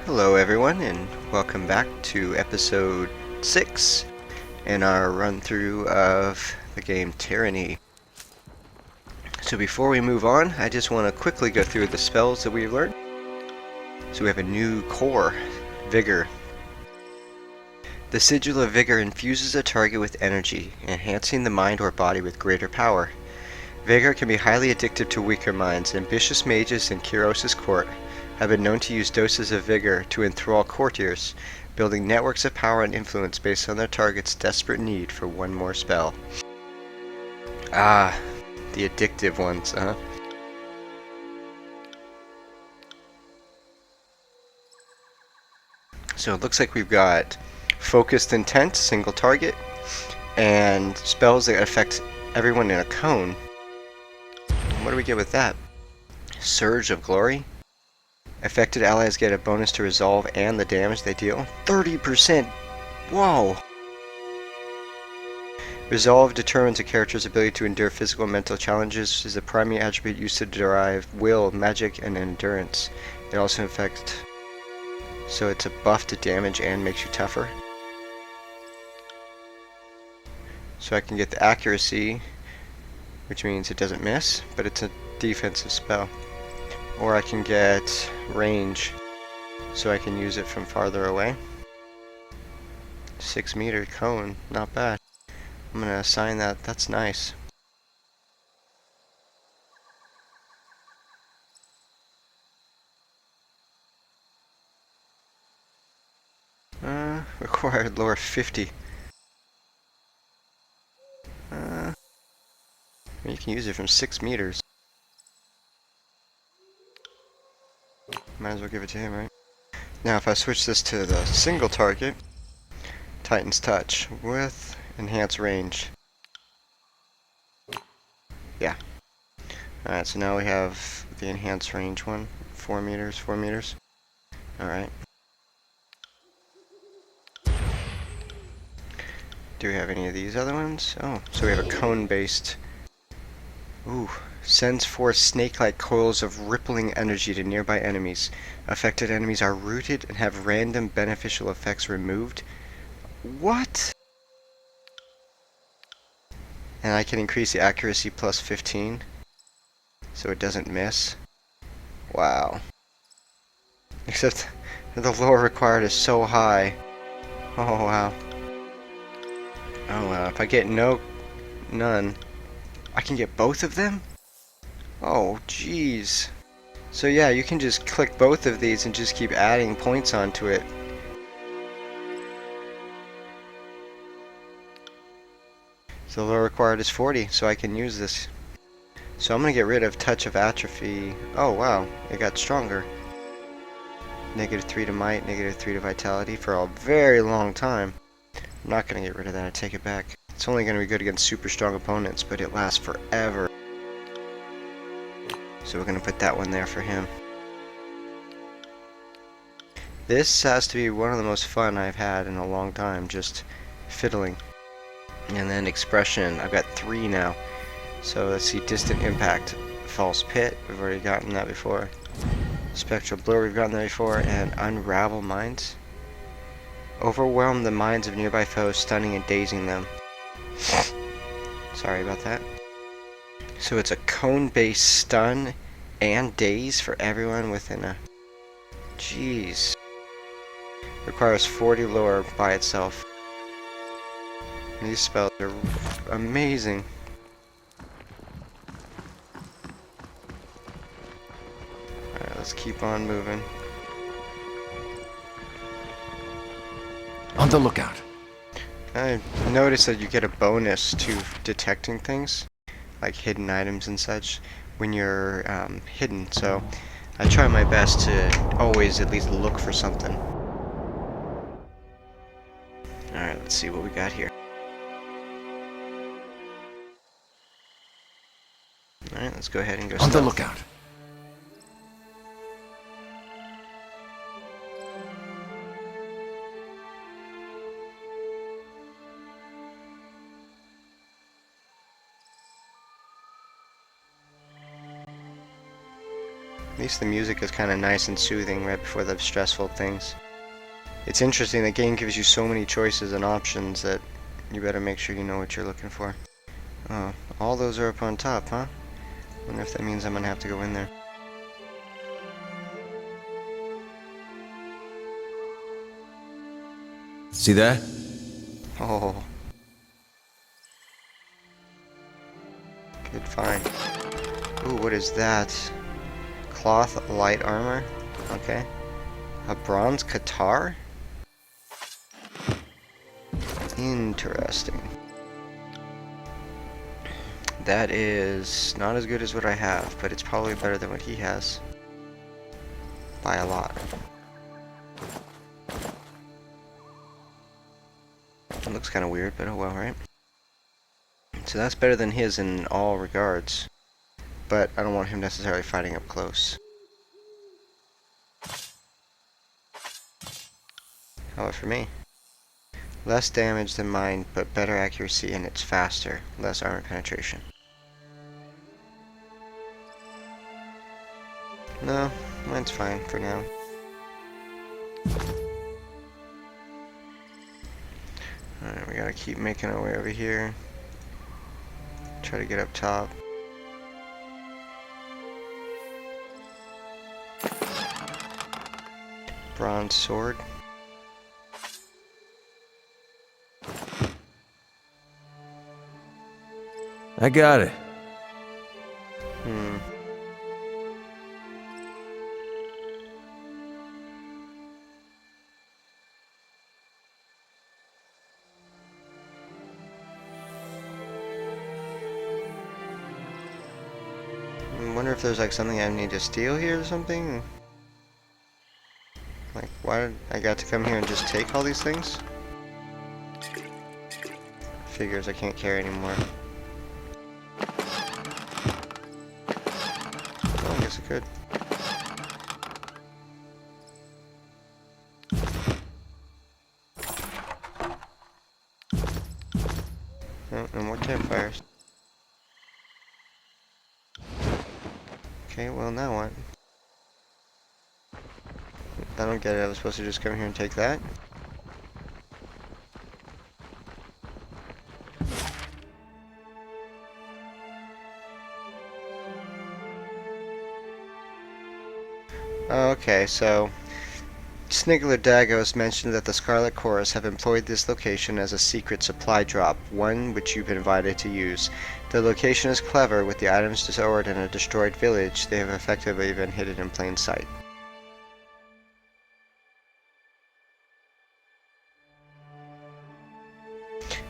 Hello everyone and welcome back to episode 6 in our run through of the game Tyranny. So before we move on, I just want to quickly go through the spells that we've learned. So we have a new core, Vigor. The Sigil of Vigor infuses a target with energy, enhancing the mind or body with greater power. Vigor can be highly addictive to weaker minds. Ambitious mages in Kyros' court have been known to use doses of Vigor to enthrall courtiers, building networks of power and influence based on their target's desperate need for one more spell. Ah, the addictive ones, huh? So it looks like we've got Focused Intent, single target, and spells that affect everyone in a cone. What do we get with that? Surge of Glory. Affected allies get a bonus to resolve and the damage they deal. 30%! Whoa! Resolve determines a character's ability to endure physical and mental challenges, is a primary attribute used to derive will, magic, and endurance. It also affects, so it's a buff to damage and makes you tougher. So I can get the accuracy, which means it doesn't miss, but it's a defensive spell. Or I can get range, so I can use it from farther away. 6-meter cone, not bad. I'm gonna assign that, that's nice. Required lore 50. You can use it from 6 meters. Might as well give it to him, right? Now if I switch this to the single target, Titan's Touch with enhanced range. Yeah. Alright, so now we have the enhanced range one. 4 meters, 4 meters. Alright. Do we have any of these other ones? Oh, so we have a cone-based. Ooh. Sends forth snake-like coils of rippling energy to nearby enemies. Affected enemies are rooted and have random beneficial effects removed. What? And I can increase the accuracy plus 15, so it doesn't miss. Wow. Except the lore required is so high. Oh wow. Oh wow. If I get none, I can get both of them? Oh jeez. So yeah, you can just click both of these and just keep adding points onto it. So the lore required is 40, so I can use this. So I'm gonna get rid of Touch of Atrophy. Oh wow, it got stronger. -3 to might, -3 to vitality for a very long time. I'm not gonna get rid of that, I take it back. It's only gonna be good against super strong opponents, but it lasts forever. So we're gonna put that one there for him. This has to be one of the most fun I've had in a long time, just fiddling. And then Expression, I've got 3 now. So let's see, Distant Impact, False Pit, we've already gotten that before. Spectral Blur, we've gotten that before, and Unravel Minds. Overwhelm the minds of nearby foes, stunning and dazing them. Sorry about that. So it's a cone-based stun and daze for everyone within a... Jeez. Requires 40 lore by itself. These spells are amazing. Alright, let's keep on moving. On the lookout. I noticed that you get a bonus to detecting things, like hidden items and such, when you're hidden, so I try my best to always at least look for something. Alright, let's see what we got here. Alright, let's go ahead and go On the stealth. lookout. At least the music is kind of nice and soothing right before the stressful things. It's interesting, the game gives you so many choices and options that you better make sure you know what you're looking for. Oh, all those are up on top, huh? Wonder if that means I'm gonna have to go in there. See that? Oh. Good find. Ooh, what is that? Cloth light armor? Okay. A bronze guitar? Interesting. That is not as good as what I have, but it's probably better than what he has. By a lot. It looks kind of weird, but oh well, right? So that's better than his in all regards. But I don't want him necessarily fighting up close. How about for me? Less damage than mine, but better accuracy, and it's faster. Less armor penetration. No, mine's fine for now. Alright, we gotta keep making our way over here. Try to get up top. Bronze sword. I got it. I wonder if there's like something I need to steal here or something? Like, why did I got to come here and just take all these things? Figures I can't carry anymore. Oh, I guess I could. Oh, and more campfires. Okay, well now what? I don't get it, I was supposed to just come here and take that? Okay, so Sniggler Dagos mentioned that the Scarlet Chorus have employed this location as a secret supply drop, one which you've been invited to use. The location is clever, with the items stored in a destroyed village. They have effectively been hidden in plain sight.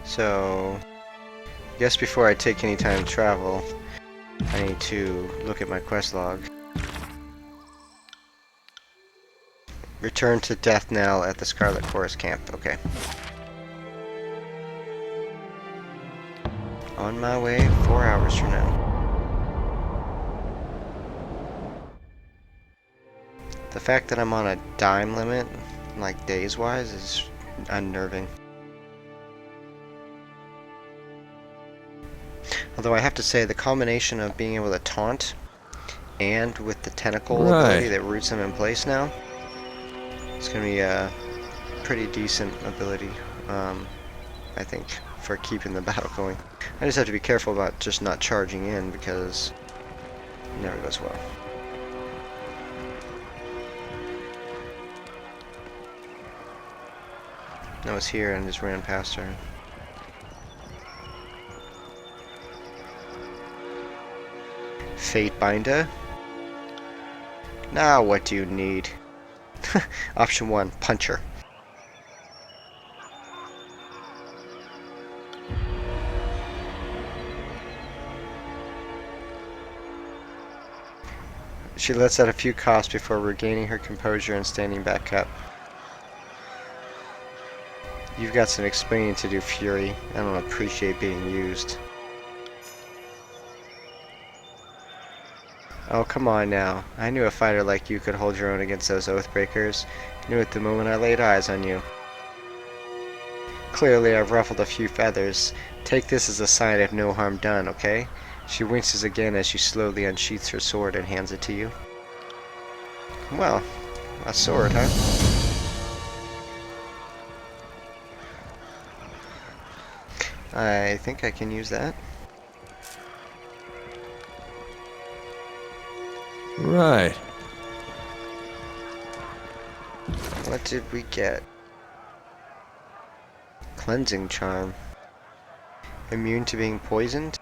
So, I guess before I take any time to travel, I need to look at my quest log. Return to Death Knell at the Scarlet Chorus camp. Okay. On my way, 4 hours from now. The fact that I'm on a dime limit, like days-wise, is unnerving. Although I have to say, the combination of being able to taunt and with the tentacle ability that roots him in place now, it's going to be a pretty decent ability, I think, for keeping the battle going. I just have to be careful about just not charging in, because it never goes well. I was here and just ran past her. Fate Binder? Now what do you need? Option 1, Puncher. She lets out a few coughs before regaining her composure and standing back up. You've got some explaining to do, Fury. I don't appreciate being used. Oh, come on now. I knew a fighter like you could hold your own against those Oathbreakers. Knew it the moment I laid eyes on you. Clearly, I've ruffled a few feathers. Take this as a sign of no harm done, okay? She winces again as she slowly unsheaths her sword and hands it to you. Well, a sword, huh? I think I can use that. Right. What did we get? Cleansing charm. Immune to being poisoned?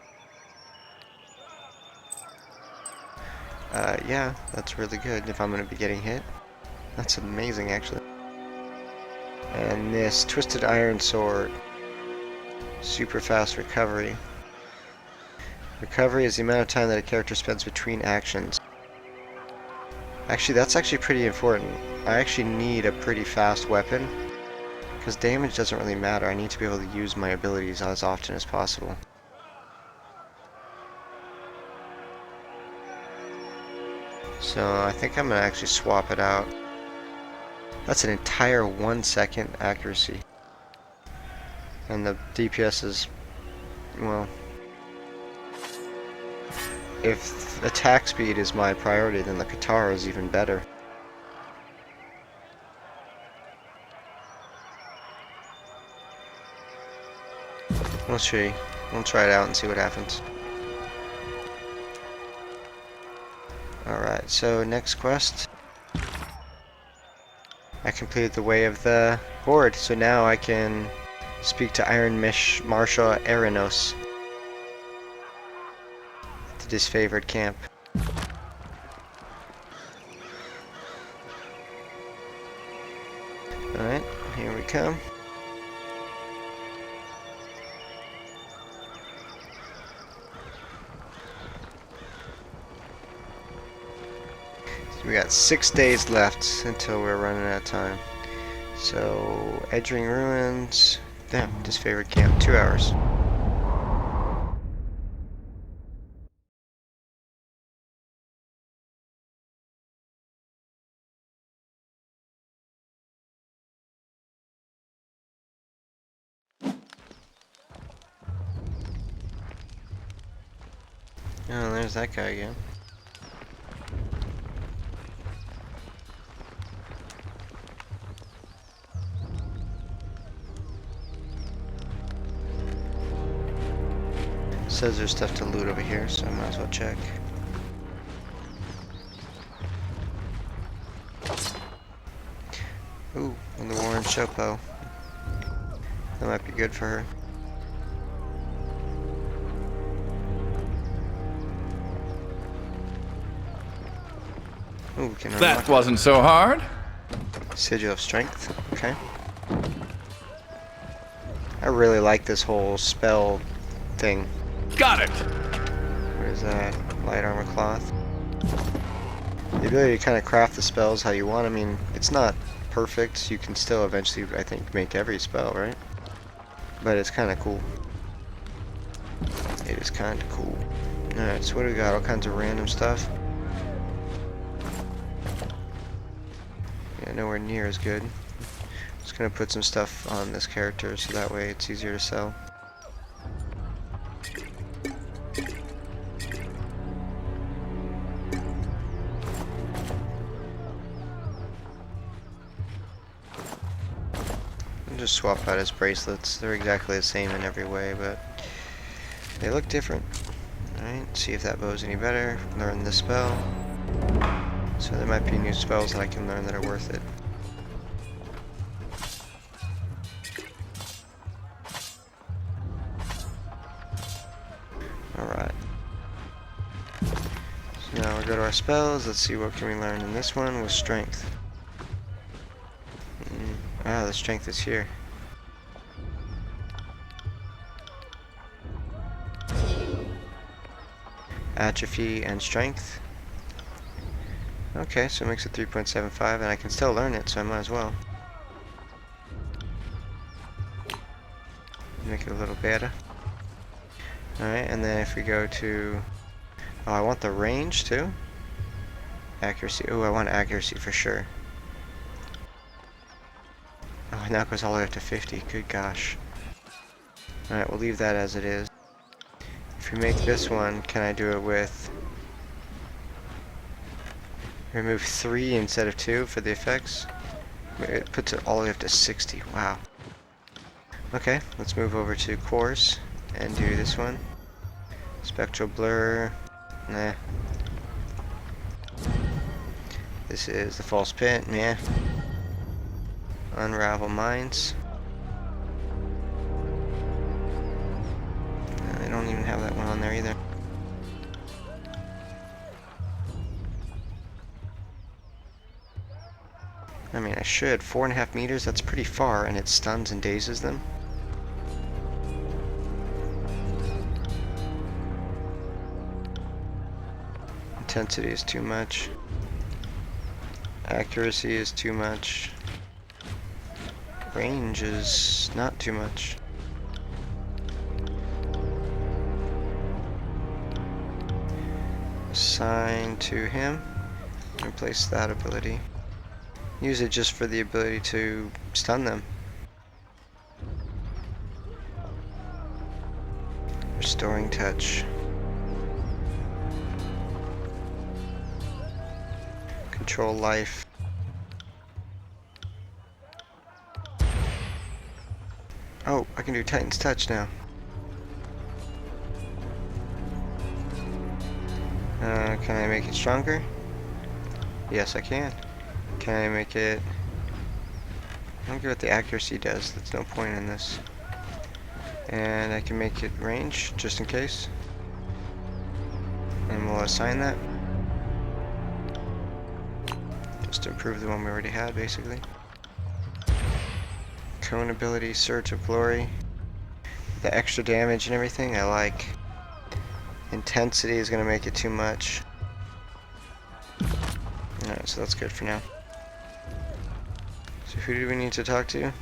Yeah, that's really good if I'm gonna be getting hit. That's amazing, actually. And this Twisted Iron Sword. Super fast recovery. Recovery is the amount of time that a character spends between actions. Actually, that's actually pretty important. I actually need a pretty fast weapon, because damage doesn't really matter. I need to be able to use my abilities as often as possible. So I think I'm going to actually swap it out. That's an entire 1 second accuracy. And the DPS is, well, if attack speed is my priority, then the Katara is even better. We'll see. We'll try it out and see what happens. Alright, so next quest. I completed the Way of the Horde, so now I can speak to Iron Marshal Eranos at his favored camp. Alright, here we come. We got 6 days left until we're running out of time. So, Edging Ruins, damn, his favorite camp, 2 hours. Oh, there's that guy again. Says there's stuff to loot over here, so I might as well check. Ooh, and the Warren Chopo. That might be good for her. Ooh, we can That wasn't so hard. Sigil of Strength. Okay. I really like this whole spell thing. Got it. What is that? Light armor cloth. The ability to kind of craft the spells how you want. I mean, it's not perfect. You can still eventually, I think, make every spell, right? But it's kind of cool. It is kind of cool. Alright, so what do we got? All kinds of random stuff. Yeah, nowhere near as good. Just gonna put some stuff on this character so that way it's easier to sell. Just swap out his bracelets. They're exactly the same in every way, but they look different. Alright, see if that bow's any better. Learn this spell. So there might be new spells that I can learn that are worth it. Alright. So now we go to our spells. Let's see what can we learn in this one with strength. Ah, the strength is here. Atrophy and strength. Okay, so it makes it 3.75, and I can still learn it, so I might as well. Make it a little better. Alright, and then if we go to... Oh, I want the range too? Accuracy. Oh, I want accuracy for sure. Oh, now it goes all the way up to 50. Good gosh. Alright, we'll leave that as it is. If we make this one, can I do it with... Remove 3 instead of 2 for the effects. It puts it all the way up to 60. Wow. Okay, let's move over to cores and do this one. Spectral blur. Nah. This is the false pit. Nah. Unravel mines. I don't even have that one on there either. I mean, I should. 4.5 meters, that's pretty far, and it stuns and dazes them. Intensity is too much. Accuracy is too much. Range is not too much. Assign to him. Replace that ability. Use it just for the ability to stun them. Restoring touch. Control life. Oh, I can do Titan's touch now. Can I make it stronger? Yes, I can. Can I make it... I don't care what the accuracy does. That's no point in this. And I can make it range, just in case. And we'll assign that. Just to improve the one we already had, basically. Cone ability, Surge of Glory. The extra damage and everything, I like. Intensity is going to make it too much. Alright, so that's good for now. So who do we need to talk to?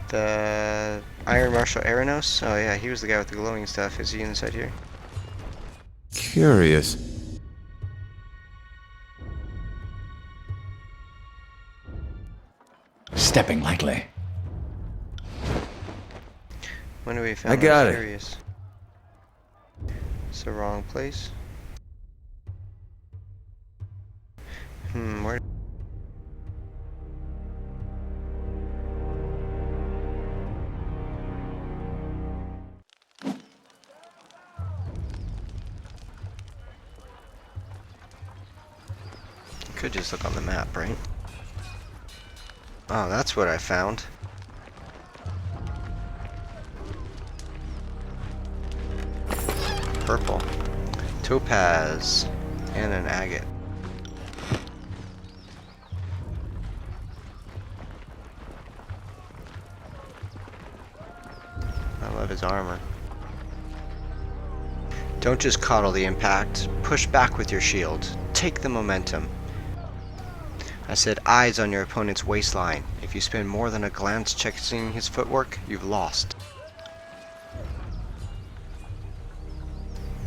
The Iron Marshal Aranos? Oh yeah, he was the guy with the glowing stuff. Is he inside here? Curious. Stepping lightly. When do we find I got it. Curious? It's the wrong place. Where? Could just look on the map, right? Oh, that's what I found. Purple. Topaz. And an agate. I love his armor. Don't just coddle the impact. Push back with your shield. Take the momentum. I said eyes on your opponent's waistline. If you spend more than a glance checking his footwork, you've lost.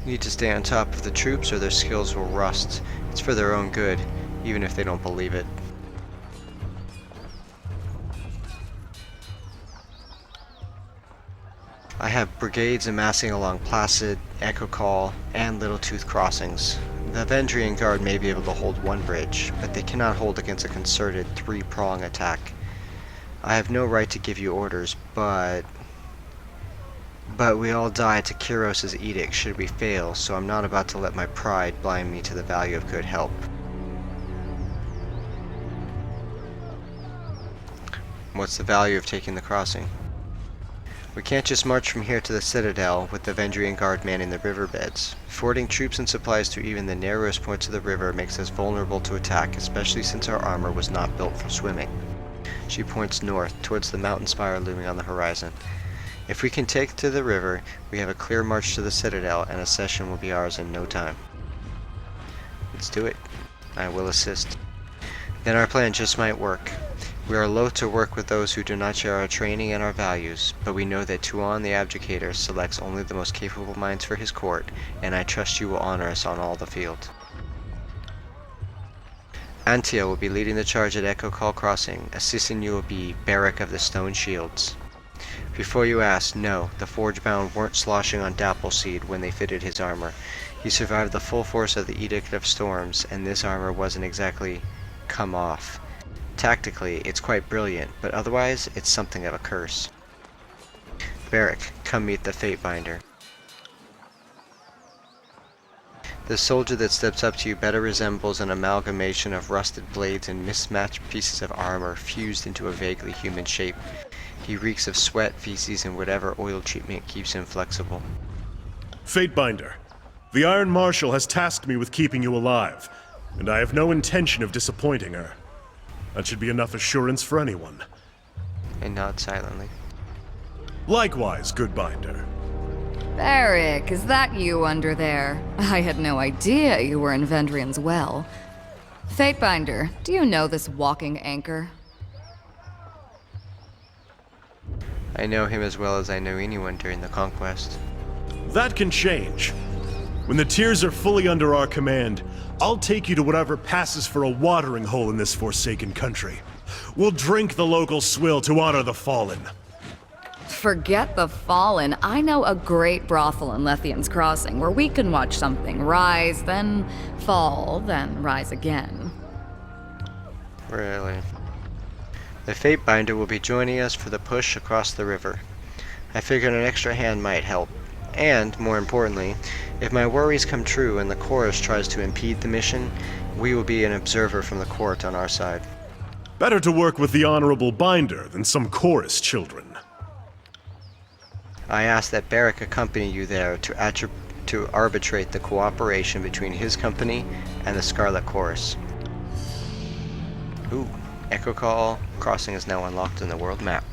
You need to stay on top of the troops or their skills will rust. It's for their own good, even if they don't believe it. I have brigades amassing along Placid, Echo Call, and Little Tooth crossings. The Vendrian Guard may be able to hold one bridge, but they cannot hold against a concerted three-prong attack. I have no right to give you orders, but we all die to Kyros' edict should we fail, so I'm not about to let my pride blind me to the value of good help. What's the value of taking the crossing? We can't just march from here to the Citadel with the Vendrian Guard manning the riverbeds. Fording troops and supplies through even the narrowest points of the river makes us vulnerable to attack, especially since our armor was not built for swimming. She points north, towards the mountain spire looming on the horizon. If we can take to the river, we have a clear march to the Citadel, and a session will be ours in no time. Let's do it. I will assist. Then our plan just might work. We are loath to work with those who do not share our training and our values, but we know that Tuan the Abdicator selects only the most capable minds for his court, and I trust you will honor us on all the field. Antia will be leading the charge at Echo Call Crossing. Assisting you will be Barrack of the Stone Shields. Before you ask, no, the Forge-bound weren't sloshing on Dappleseed when they fitted his armor. He survived the full force of the Edict of Storms, and this armor wasn't exactly come off. Tactically, it's quite brilliant, but otherwise, it's something of a curse. Barrick, come meet the Fatebinder. The soldier that steps up to you better resembles an amalgamation of rusted blades and mismatched pieces of armor fused into a vaguely human shape. He reeks of sweat, feces, and whatever oil treatment keeps him flexible. Fatebinder, the Iron Marshal has tasked me with keeping you alive, and I have no intention of disappointing her. That should be enough assurance for anyone. And nod silently. Likewise, good Binder. Barrick, is that you under there? I had no idea you were in Vendrian's well. Fatebinder, do you know this walking anchor? I know him as well as I know anyone during the conquest. That can change. When the tiers are fully under our command, I'll take you to whatever passes for a watering hole in this forsaken country. We'll drink the local swill to honor the fallen. Forget the fallen. I know a great brothel in Lethian's Crossing where we can watch something rise, then fall, then rise again. Really? The Fatebinder will be joining us for the push across the river. I figured an extra hand might help. And, more importantly, if my worries come true and the chorus tries to impede the mission, we will be an observer from the court on our side. Better to work with the Honorable Binder than some chorus children. I ask that Barrick accompany you there to arbitrate the cooperation between his company and the Scarlet Chorus. Ooh, Echo Call crossing is now unlocked in the world map.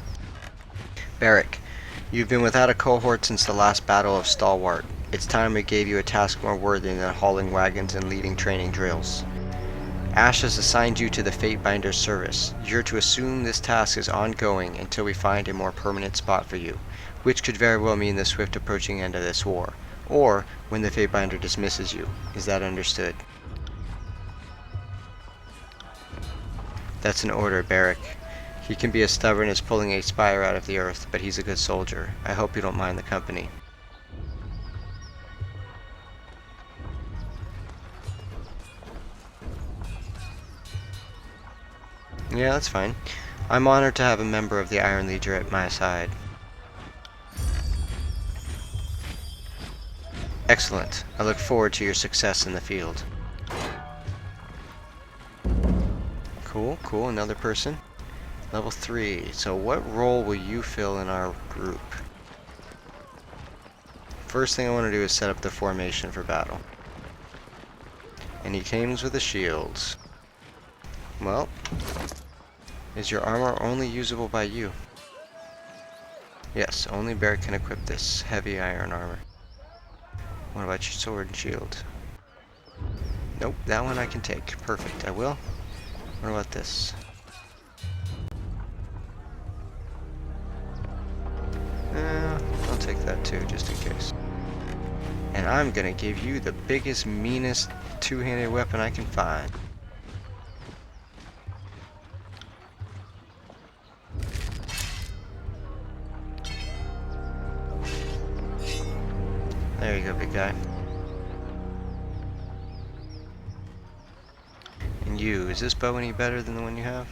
Barrick, you've been without a cohort since the last Battle of Stalwart. It's time we gave you a task more worthy than hauling wagons and leading training drills. Ash has assigned you to the Fatebinder's service. You're to assume this task is ongoing until we find a more permanent spot for you, which could very well mean the swift approaching end of this war, or when the Fatebinder dismisses you. Is that understood? That's an order, Barrick. He can be as stubborn as pulling a spire out of the earth, but he's a good soldier. I hope you don't mind the company. Yeah, that's fine. I'm honored to have a member of the Iron Legion at my side. Excellent. I look forward to your success in the field. Cool, cool. Another person. Level 3. So what role will you fill in our group? First thing I want to do is set up the formation for battle. And he comes with a shield. Well, is your armor only usable by you? Yes, only Barrick can equip this heavy iron armor. What about your sword and shield? Nope, that one I can take. Perfect, I will. What about this? I'll take that too, just in case. And I'm gonna give you the biggest, meanest two-handed weapon I can find. There you go, big guy. And you, is this bow any better than the one you have?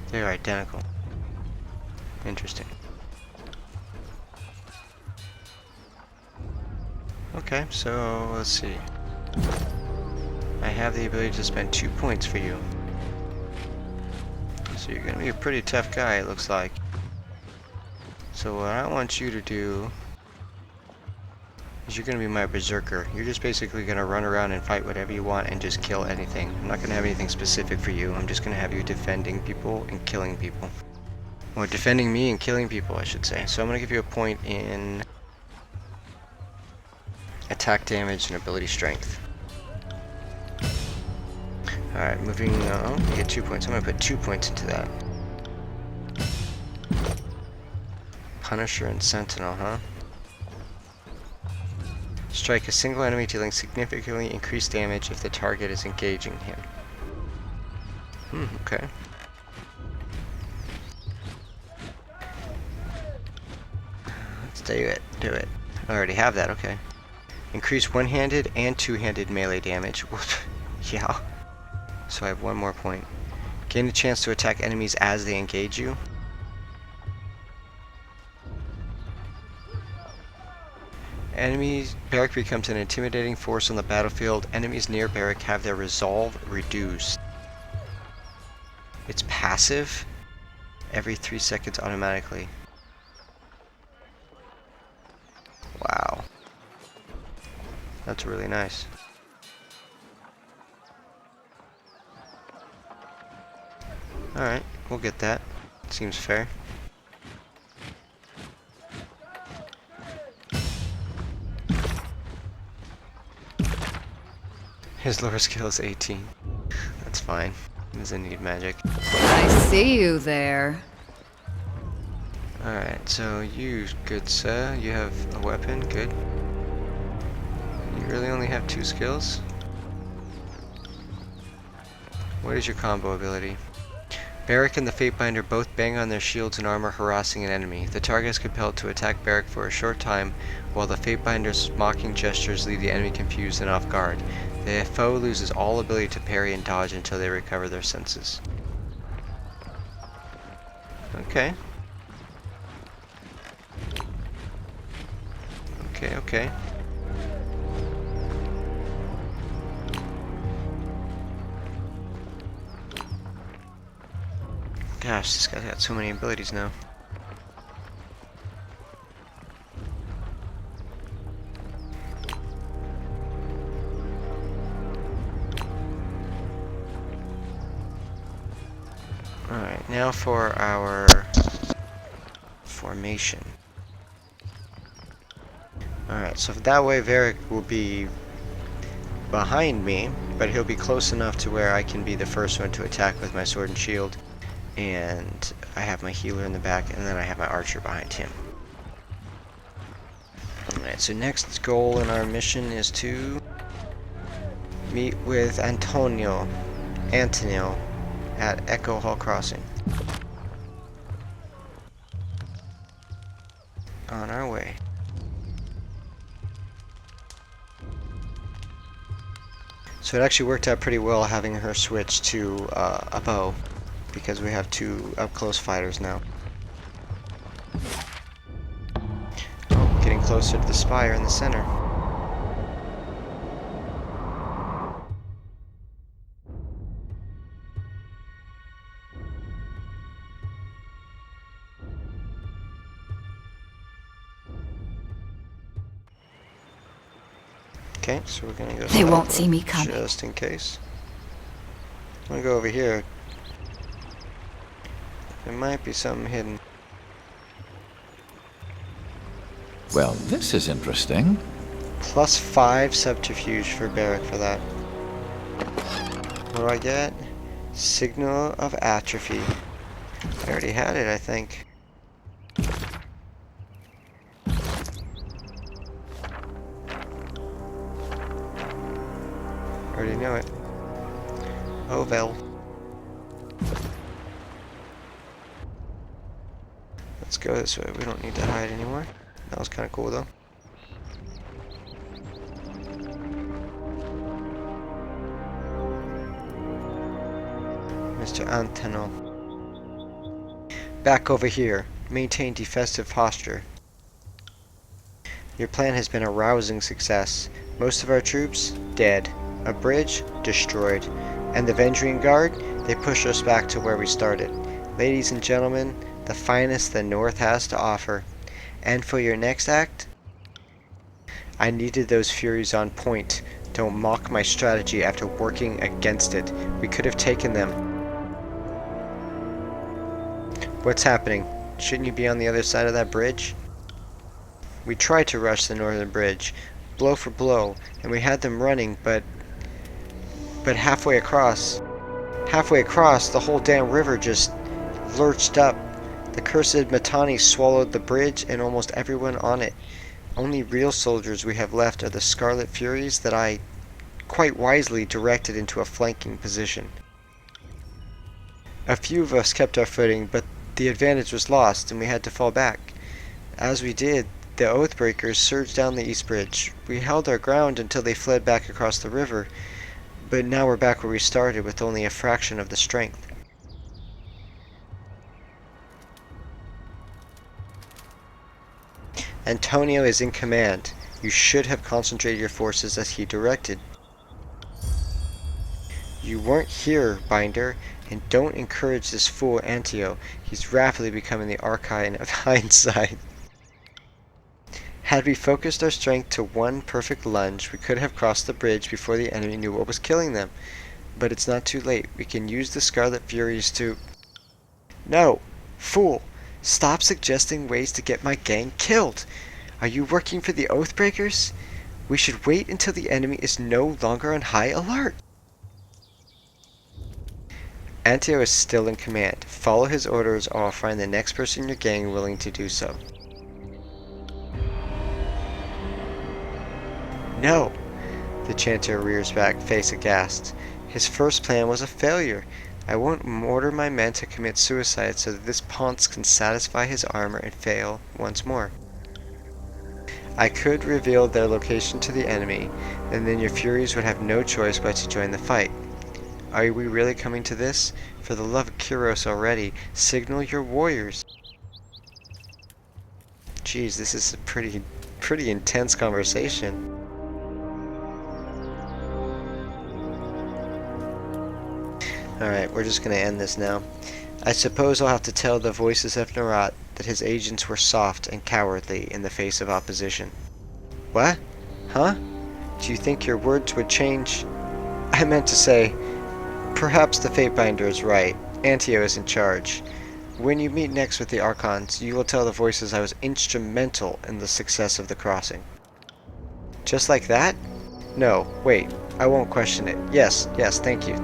They're identical. Interesting. Okay, so let's see. I have the ability to spend 2 points for you. So you're gonna be a pretty tough guy, it looks like. So what I want you to do is you're gonna be my berserker. You're just basically gonna run around and fight whatever you want and just kill anything. I'm not gonna have anything specific for you. I'm just gonna have you defending people and killing people. Or defending me and killing people, I should say. So I'm gonna give you a point in attack damage and ability strength. Alright, moving on. You get 2 points. I'm gonna put 2 points into that. Punisher and Sentinel, huh? Strike a single enemy dealing significantly increased damage if the target is engaging him. Okay. Let's do it. Do it. I already have that, okay. Increase one-handed and two-handed melee damage. Yeah. So I have one more point. Gain a chance to attack enemies as they engage you. Enemies, Barrack becomes an intimidating force on the battlefield. Enemies near Barrack have their resolve reduced. It's passive. Every 3 seconds automatically. Wow. That's really nice. Alright, we'll get that. Seems fair. His lower skill is 18. That's fine. He doesn't need magic. I see you there. Alright, so you, good sir, you have a weapon, good. You really only have 2 skills? What is your combo ability? Barrack and the Fatebinder both bang on their shields and armor, harassing an enemy. The target is compelled to attack Barrack for a short time, while the Fatebinder's mocking gestures leave the enemy confused and off guard. The foe loses all ability to parry and dodge until they recover their senses. Okay. Okay. Gosh, this guy's got so many abilities now. Alright, now for our formation. Alright, so that way Varric will be behind me, but he'll be close enough to where I can be the first one to attack with my sword and shield. And I have my healer in the back, and then I have my archer behind him. Alright, so next goal in our mission is to meet with Antonio at Echo Hall Crossing. On our way. So it actually worked out pretty well having her switch to a bow, because we have 2 up-close fighters now. Oh, getting closer to the spire in the center. Okay, so we're gonna go. They won't see me coming. Just in case. I'm gonna go over here. There might be something hidden. Well, this is interesting. +5 subterfuge for Barrack for that. What do I get? Signal of atrophy. I already had it, I think. Already know it. Oh well. Let's go this way. We don't need to hide anymore. That was kind of cool though. Mr. Antonio. Back over here. Maintain defensive posture. Your plan has been a rousing success. Most of our troops, dead. A bridge, destroyed. And the Vendrian Guard, they pushed us back to where we started. Ladies and gentlemen, the finest the North has to offer. And for your next act, I needed those Furies on point. Don't mock my strategy after working against it. We could have taken them. What's happening? Shouldn't you be on the other side of that bridge? We tried to rush the northern bridge, blow for blow, and we had them running, but halfway across, the whole damn river just lurched up. The cursed Mitanni swallowed the bridge and almost everyone on it. Only real soldiers we have left are the Scarlet Furies that I, quite wisely, directed into a flanking position. A few of us kept our footing, but the advantage was lost, and we had to fall back. As we did, the Oathbreakers surged down the East Bridge. We held our ground until they fled back across the river, but now we're back where we started with only a fraction of the strength. Antonio is in command. You should have concentrated your forces as he directed. You weren't here, Binder, and don't encourage this fool Antio. He's rapidly becoming the Archon of hindsight. Had we focused our strength to one perfect lunge, we could have crossed the bridge before the enemy knew what was killing them. But it's not too late. We can use the Scarlet Furies to... No! Fool! Stop suggesting ways to get my gang killed! Are you working for the Oathbreakers? We should wait until the enemy is no longer on high alert! Antio is still in command. Follow his orders or I'll find the next person in your gang willing to do so. No! The chanter rears back, face aghast. His first plan was a failure. I won't order my men to commit suicide so that this Ponce can satisfy his armor and fail once more. I could reveal their location to the enemy, and then your Furies would have no choice but to join the fight. Are we really coming to this? For the love of Kyros already, signal your warriors. Jeez, this is a pretty intense conversation. Alright, we're just going to end this now. I suppose I'll have to tell the voices of Narat that his agents were soft and cowardly in the face of opposition. What? Huh? Do you think your words would change? I meant to say, perhaps the Fatebinder is right. Antio is in charge. When you meet next with the Archons, you will tell the voices I was instrumental in the success of the crossing. Just like that? No, wait, I won't question it. Yes, thank you.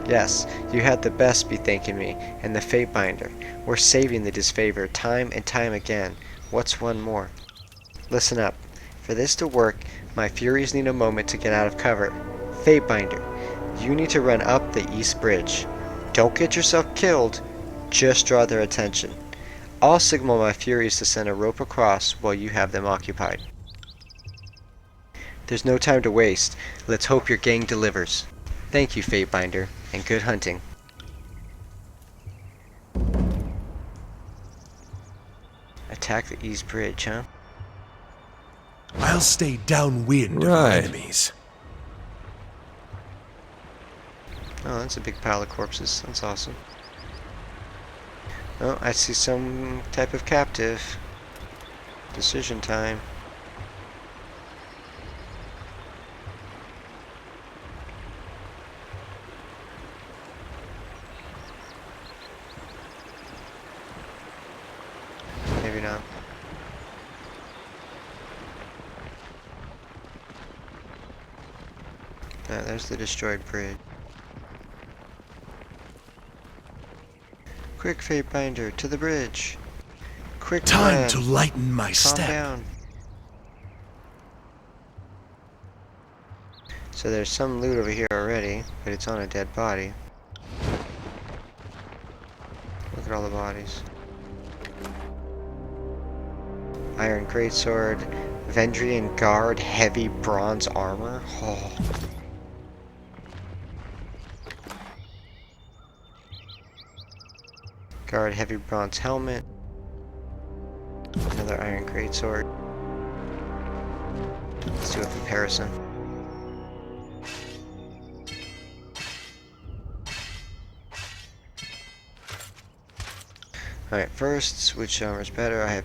Yes, you had the best be thanking me, and the Fatebinder. We're saving the disfavored time and time again. What's one more? Listen up. For this to work, my Furies need a moment to get out of cover. Fatebinder, you need to run up the East Bridge. Don't get yourself killed, just draw their attention. I'll signal my Furies to send a rope across while you have them occupied. There's no time to waste. Let's hope your gang delivers. Thank you, Fatebinder, and good hunting. Attack the East Bridge, huh? I'll stay downwind of our Right. enemies. Oh, that's a big pile of corpses. That's awesome. Oh, I see some type of captive. Decision time. Maybe not. There's the destroyed bridge. Quick, Fatebinder, to the bridge. Quick, Time man. to lighten my Calm step. down. So there's some loot over here already, but it's on a dead body. Look at all the bodies. Iron greatsword, Vendrian guard, heavy bronze armor. Oh. Guard, heavy bronze helmet. Another iron greatsword. Let's do a comparison. Alright, first, which armor is better?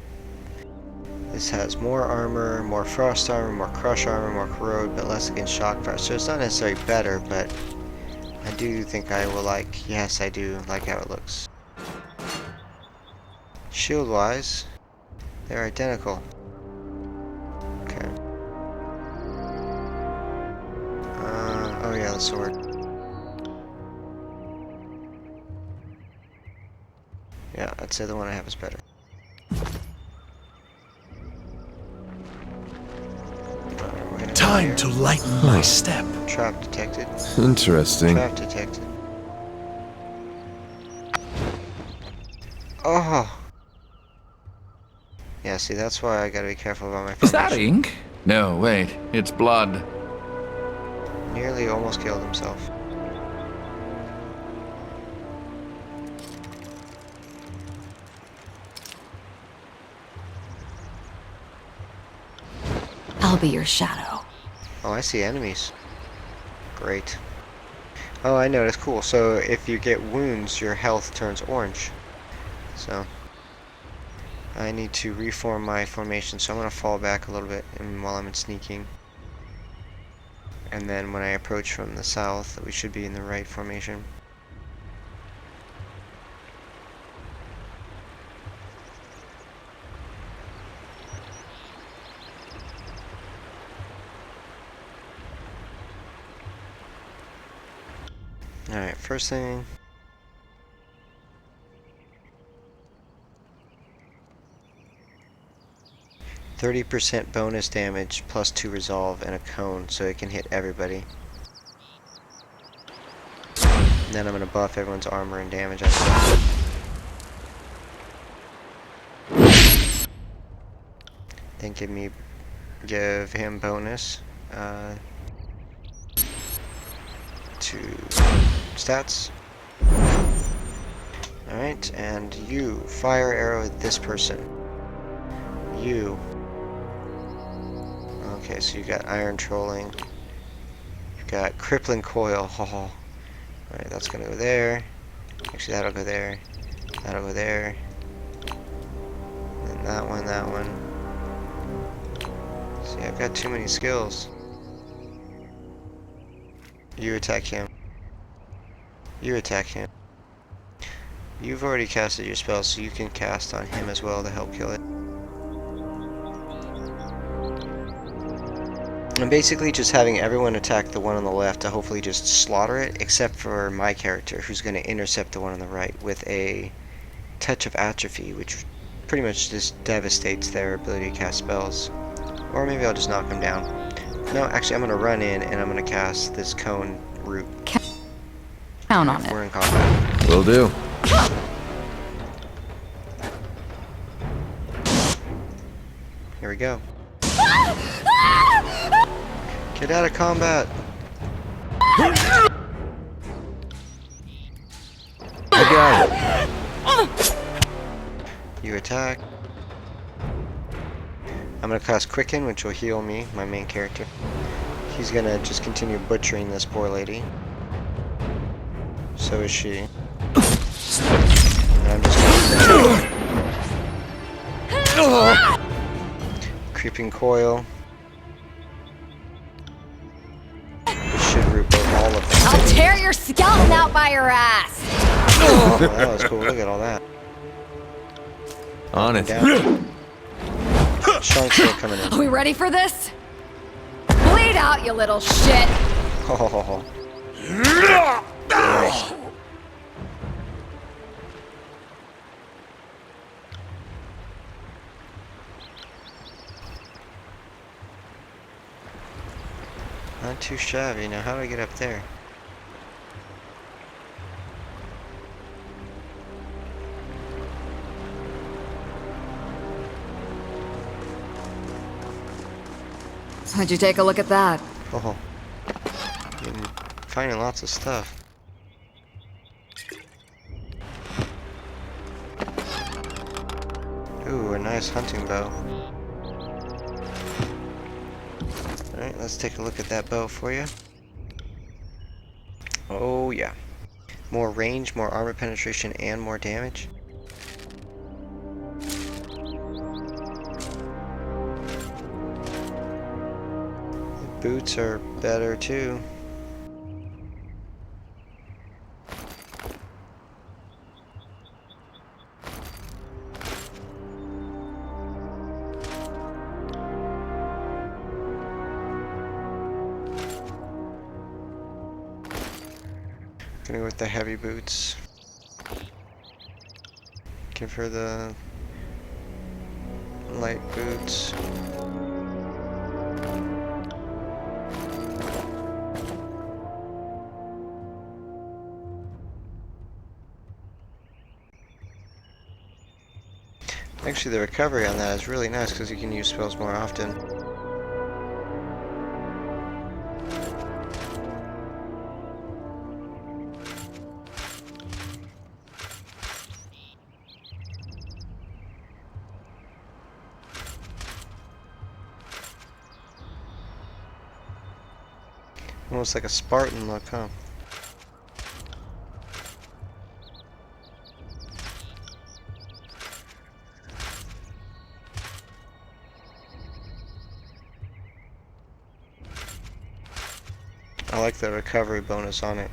This has more armor, more frost armor, more crush armor, more corrode, but less against shock fire. So it's not necessarily better, but I do think I will like, yes, I do like how it looks. Shield wise, they're identical. Okay. Oh yeah, the sword. Yeah, I'd say the one I have is better. Time to lighten my step. Trap detected. Interesting. Trap detected. Oh! Yeah, see, that's why I gotta be careful about my Is that formation. ink? No, wait. It's blood. Nearly almost killed himself. I'll be your shadow. Oh, I see enemies. Great. Oh, I noticed. Cool. So if you get wounds, your health turns orange. So I need to reform my formation. So I'm going to fall back a little bit while I'm sneaking. And then when I approach from the south, we should be in the right formation. Alright, first thing. %30 bonus damage plus 2 resolve and a cone, so it can hit everybody. And then I'm going to buff everyone's armor and damage after that. Then give him bonus to stats. Alright, and you fire arrow at this person. You. Okay, so you got iron trolling. You've got crippling coil. Oh. Alright, that's gonna go there. Actually, that'll go there. That'll go there. And that one, that one. See, I've got too many skills. You attack him. You attack him. You've already casted your spell, so you can cast on him as well to help kill it. I'm basically just having everyone attack the one on the left to hopefully just slaughter it, except for my character, who's going to intercept the one on the right with a touch of atrophy, which pretty much just devastates their ability to cast spells. Or maybe I'll just knock them down. No, actually I'm going to run in and I'm going to cast this cone root. Count on We're it. in combat. Will do. Here we go. Get out of combat! I got it. You attack. I'm gonna cast Quicken, which will heal me, my main character. He's gonna just continue butchering this poor lady. So is she. And I'm just gonna... Creeping coil. This should root both all of them. I'll tear your skeleton out by your ass. Oh, that was cool. Look at all that. On it. Down. Shunk's still coming in. Are we ready for this? Bleed out, you little shit. Oh. Nice. Not too shabby. Now, how do I get up there? Would you take a look at that? Oh. I'm finding lots of stuff. Ooh, a nice hunting bow. Alright, let's take a look at that bow for you. Oh, yeah. More range, more armor penetration, and more damage. The boots are better, too. Gonna go with the heavy boots. Give her the light boots. Actually, the recovery on that is really nice because you can use spells more often. Almost like a Spartan look, huh? I like the recovery bonus on it.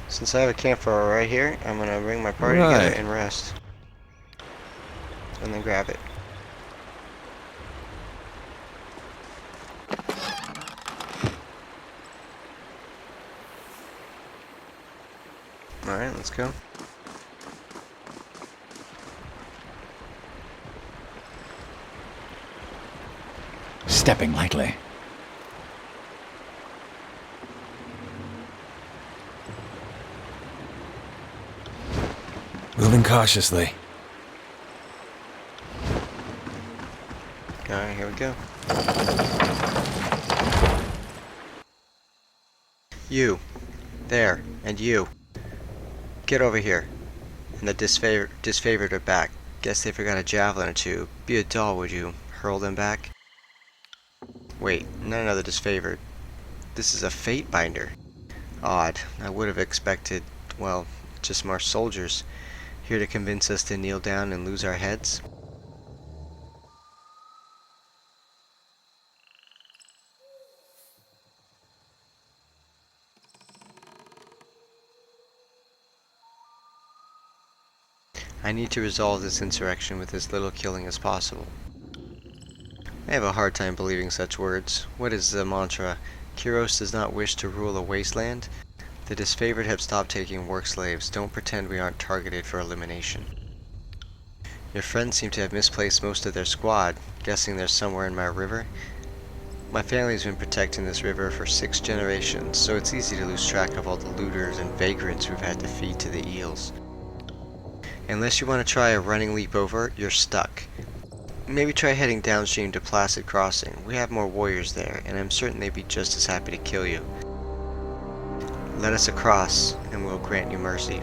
Since I have a campfire right here, I'm gonna bring my party together Right. and rest. And then grab it. Alright, let's go. Stepping lightly. Moving cautiously. Alright, here we go. You. There. And you. Get over here. And the disfavored are back. Guess they forgot a javelin or two. Be a doll, would you? Hurl them back? Wait, not another disfavored. This is a fate binder. Odd. I would have expected, well, just more soldiers. Here to convince us to kneel down and lose our heads? I need to resolve this insurrection with as little killing as possible. I have a hard time believing such words. What is the mantra? Kyros does not wish to rule a wasteland? The disfavored have stopped taking work slaves. Don't pretend we aren't targeted for elimination. Your friends seem to have misplaced most of their squad, guessing they're somewhere in my river. My family's been protecting this river for 6 generations, so it's easy to lose track of all the looters and vagrants we've had to feed to the eels. Unless you want to try a running leap over, you're stuck. Maybe try heading downstream to Placid Crossing. We have more warriors there, and I'm certain they'd be just as happy to kill you. Let us across, and we'll grant you mercy.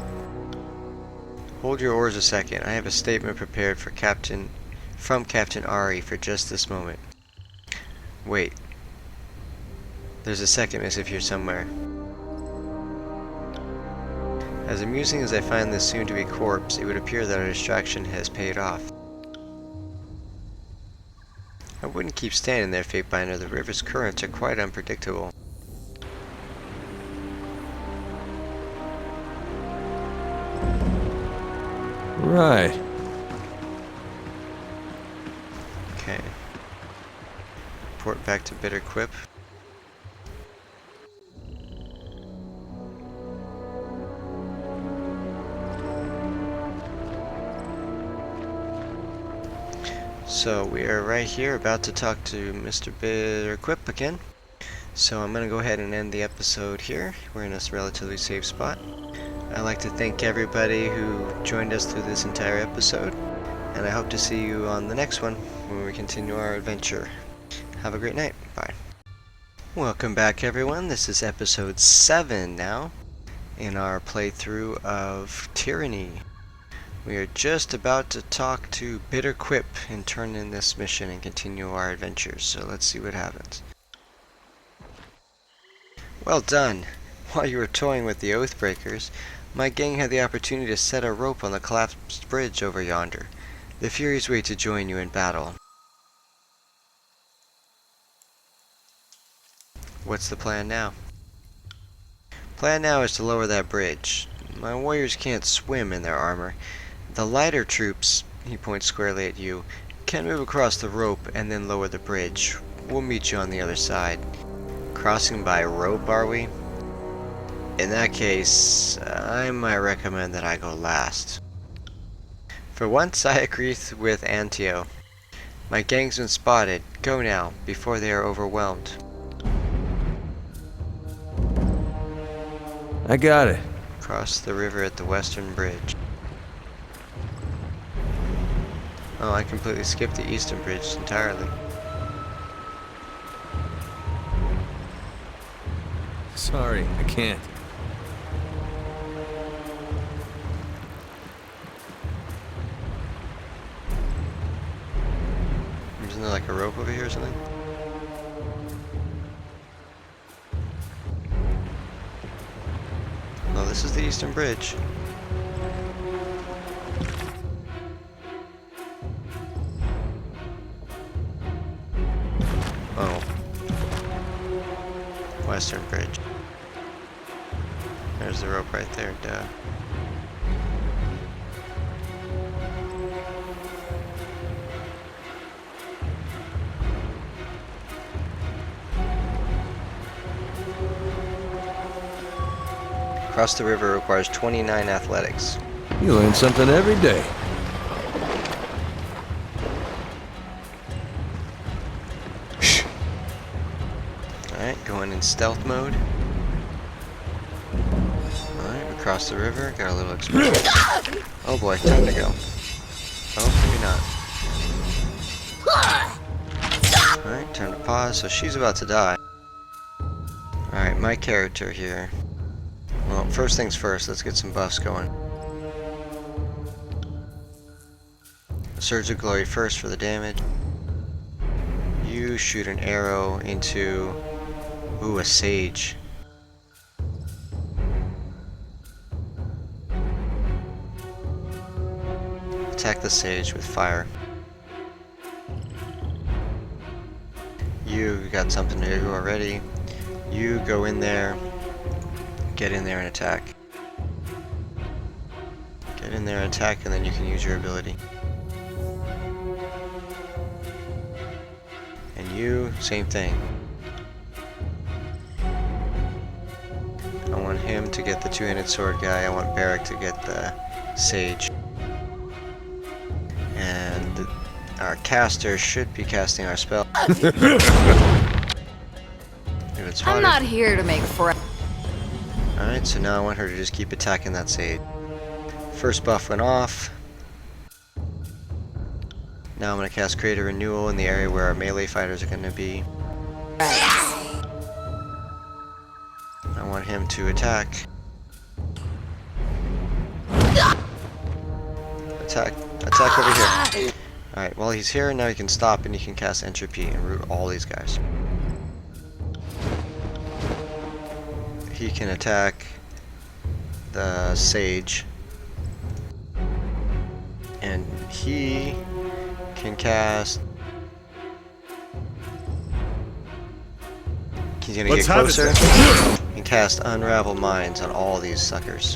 Hold your oars a second. I have a statement prepared from Captain Ari for just this moment. Wait. There's a second missive here somewhere. As amusing as I find this soon-to-be corpse, it would appear that our distraction has paid off. I wouldn't keep standing there, Fatebinder. The river's currents are quite unpredictable. Right. Okay. Port back to Bitter Quip. So we are right here about to talk to Mr. Bitterquip again. So I'm going to go ahead and end the episode here. We're in a relatively safe spot. I'd like to thank everybody who joined us through this entire episode. And I hope to see you on the next one when we continue our adventure. Have a great night. Bye. Welcome back, everyone. This is episode 7 now in our playthrough of Tyranny. We are just about to talk to Bitterquip and turn in this mission and continue our adventures, so let's see what happens. Well done! While you were toying with the Oathbreakers, my gang had the opportunity to set a rope on the collapsed bridge over yonder. The Furies wait to join you in battle. What's the plan now? Plan now is to lower that bridge. My warriors can't swim in their armor. The lighter troops, he points squarely at you, can move across the rope and then lower the bridge. We'll meet you on the other side. Crossing by rope, are we? In that case, I might recommend that I go last. For once, I agree with Antio. My gang's been spotted. Go now, before they are overwhelmed. I got it. Cross the river at the western bridge. Oh, I completely skipped the eastern bridge entirely. Sorry, I can't. Isn't there like a rope over here or something? Oh, this is the eastern bridge. Oh. Western bridge. There's the rope right there, duh. Cross the river requires 29 athletics. You learn something every day. Shh. Alright, going in stealth mode. Alright, we crossed the river, got a little experience. Oh boy, time to go. Oh, maybe not. Alright, time to pause. So she's about to die. Alright, my character here. Well, first things first, let's get some buffs going. Surge of Glory first for the damage. You shoot an arrow into... Ooh, a sage. Attack the sage with fire. You got something to do already. You go in there. Get in there and attack. Get in there and attack, and then you can use your ability. And you, same thing. I want him to get the two-handed sword guy. I want Barrack to get the sage. And our caster should be casting our spell. If it's I'm not here to make friends. Alright, so now I want her to just keep attacking that sage. First buff went off. Now I'm going to cast Create a Renewal in the area where our melee fighters are going to be. I want him to attack. Attack over here. Alright, well he's here, now he can stop and he can cast Entropy and root all these guys. He can attack the sage, and he can cast. He's gonna get closer and cast Unravel Minds on all these suckers.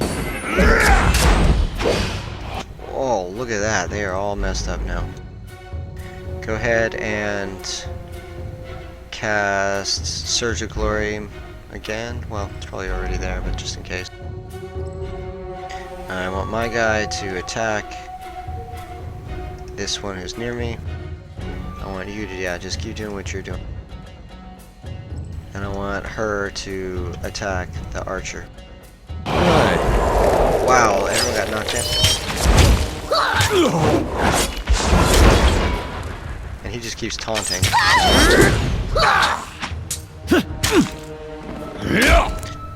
Oh, look at that! They are all messed up now. Go ahead and cast Surge of Glory. Again? Well, it's probably already there, but just in case. I want my guy to attack this one who's near me. I want you to, yeah, just keep doing what you're doing. And I want her to attack the archer. Right. Wow, everyone got knocked in. And he just keeps taunting.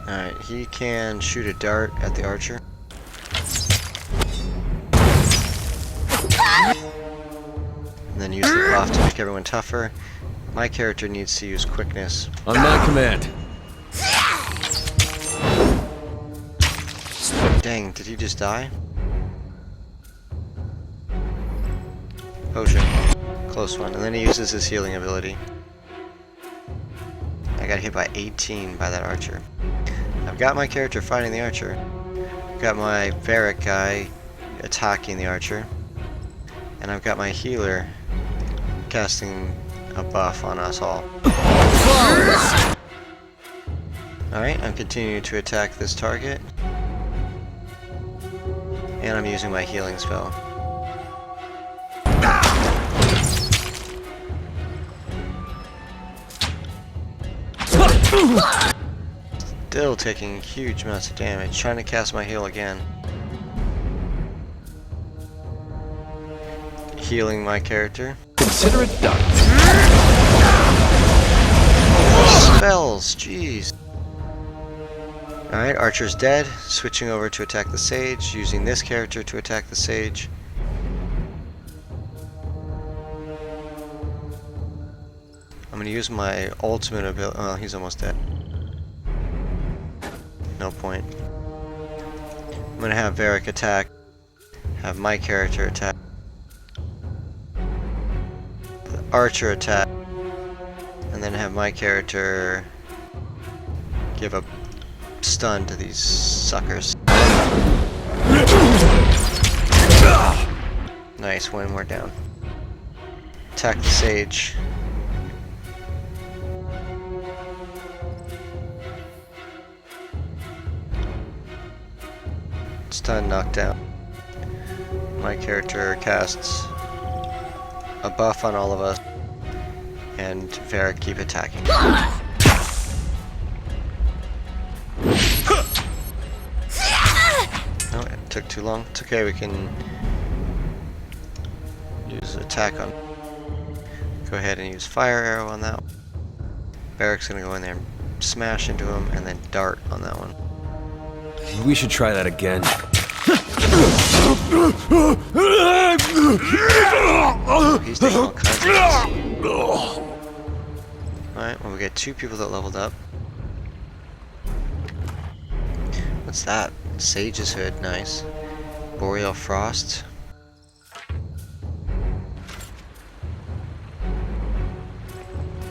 Alright, he can shoot a dart at the archer. And then use the buff to make everyone tougher. My character needs to use quickness. On my command. Dang, did he just die? Potion. Close one. And then he uses his healing ability. I got hit by 18 by that archer. I've got my character fighting the archer. I've got my Barrack guy attacking the archer. And I've got my healer casting a buff on us all. Alright, I'm continuing to attack this target. And I'm using my healing spell. Still taking huge amounts of damage. Trying to cast my heal again. Healing my character. Consider it done. Spells, jeez. Alright, Archer's dead. Switching over to attack the Sage, using this character to attack the Sage. I'm gonna use my ultimate ability. Oh, he's almost dead. No point. I'm gonna have Varric attack. Have my character attack. The Archer attack. And then have my character give a stun to these suckers. Nice, one more down. Attack the Sage. Stun, knockdown. My character casts a buff on all of us. And Varric keep attacking. Oh, it took too long. It's okay, we can use attack on. Go ahead and use fire arrow on that one. Varric's gonna go in there and smash into him and then dart on that one. We should try that again. He's taking all kinds of hits. Alright, well we got 2 people that leveled up. What's that? Sage's Hood, nice. Boreal Frost.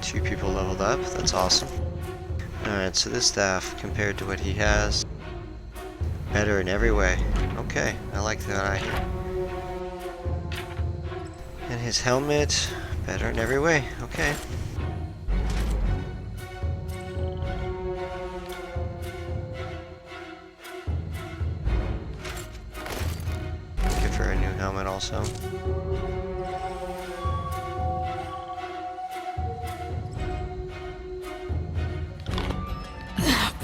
Two people leveled up, that's awesome. Alright, so this staff, compared to what he has, better in every way. Okay, I like that. And his helmet, better in every way. Okay. Good for a new helmet also.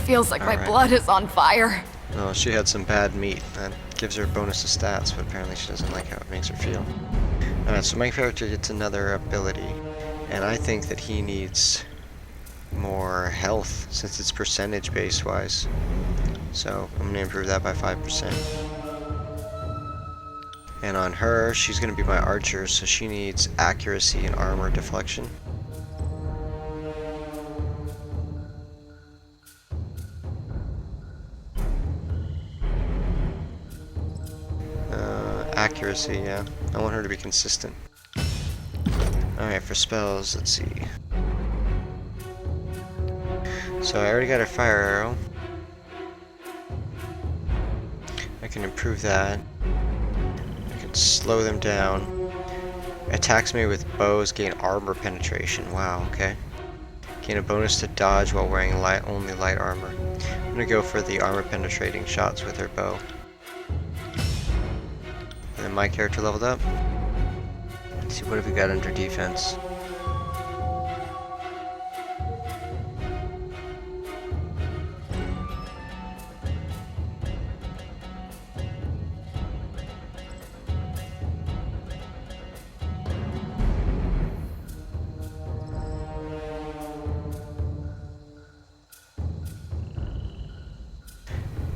Feels like my Alright. blood is on fire. Oh, she had some bad meat. That gives her a bonus to stats, but apparently she doesn't like how it makes her feel. Alright, so my character gets another ability, and I think that he needs more health, since it's percentage base wise. So, I'm going to improve that by 5%. And on her, she's going to be my archer, so she needs accuracy and armor deflection. Accuracy, yeah. I want her to be consistent. Alright, for spells, let's see. So I already got her fire arrow. I can improve that. I can slow them down. Attacks me with bows, gain armor penetration. Wow, okay. Gain a bonus to dodge while wearing only light armor. I'm gonna go for the armor penetrating shots with her bow. And then my character leveled up. Let's see, what have we got under defense?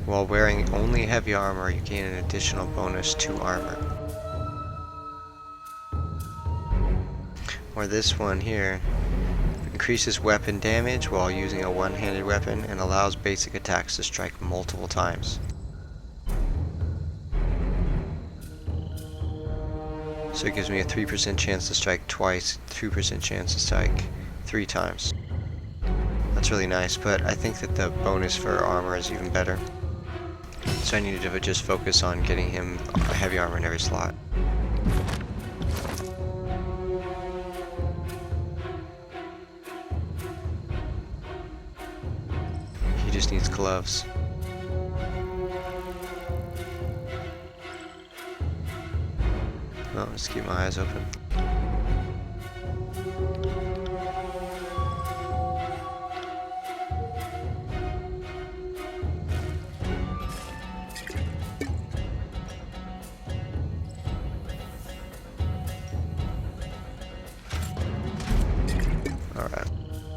While wearing only heavy armor, you gain an additional bonus to armor. Or this one here. Increases weapon damage while using a one-handed weapon and allows basic attacks to strike multiple times. So it gives me a 3% chance to strike twice, 2% chance to strike 3 times. That's really nice, but I think that the bonus for armor is even better. So I needed to just focus on getting him a heavy armor in every slot. He just needs gloves. Well, just keep my eyes open.